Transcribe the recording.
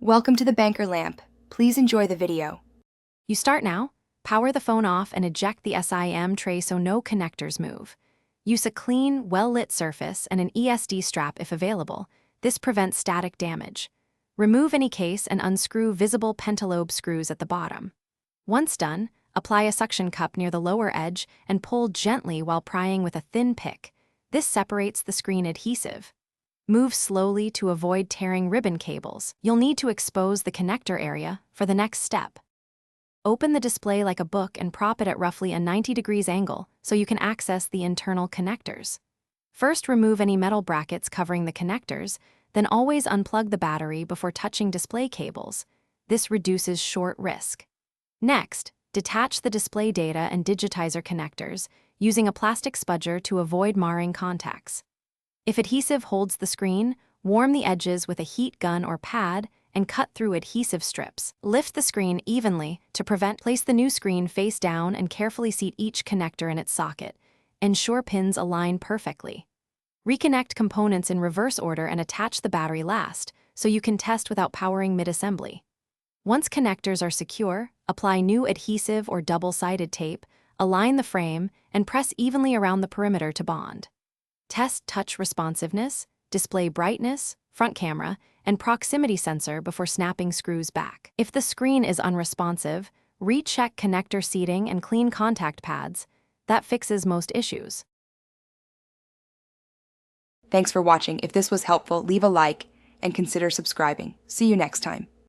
Welcome to the banker lamp. Please enjoy the video. You start now, power the phone off and eject the SIM tray so no connectors move. Use a clean, well-lit surface and an ESD strap if available. This prevents static damage. Remove any case and unscrew visible pentalobe screws at the bottom. Once done, apply a suction cup near the lower edge and pull gently while prying with a thin pick. This separates the screen adhesive. Move slowly to avoid tearing ribbon cables. You'll need to expose the connector area for the next step. Open the display like a book and prop it at roughly a 90 degrees angle so you can access the internal connectors. First, remove any metal brackets covering the connectors, then always unplug the battery before touching display cables. This reduces short risk. Next, detach the display data and digitizer connectors using a plastic spudger to avoid marring contacts. If adhesive holds the screen, warm the edges with a heat gun or pad and cut through adhesive strips. Lift the screen evenly to place the new screen face down and carefully seat each connector in its socket. Ensure pins align perfectly. Reconnect components in reverse order and attach the battery last, so you can test without powering mid-assembly. Once connectors are secure, apply new adhesive or double-sided tape, align the frame, and press evenly around the perimeter to bond. Test touch responsiveness, display brightness, front camera, and proximity sensor before snapping screws back. If the screen is unresponsive, recheck connector seating and clean contact pads. That fixes most issues. Thanks for watching. If this was helpful, leave a like and consider subscribing. See you next time.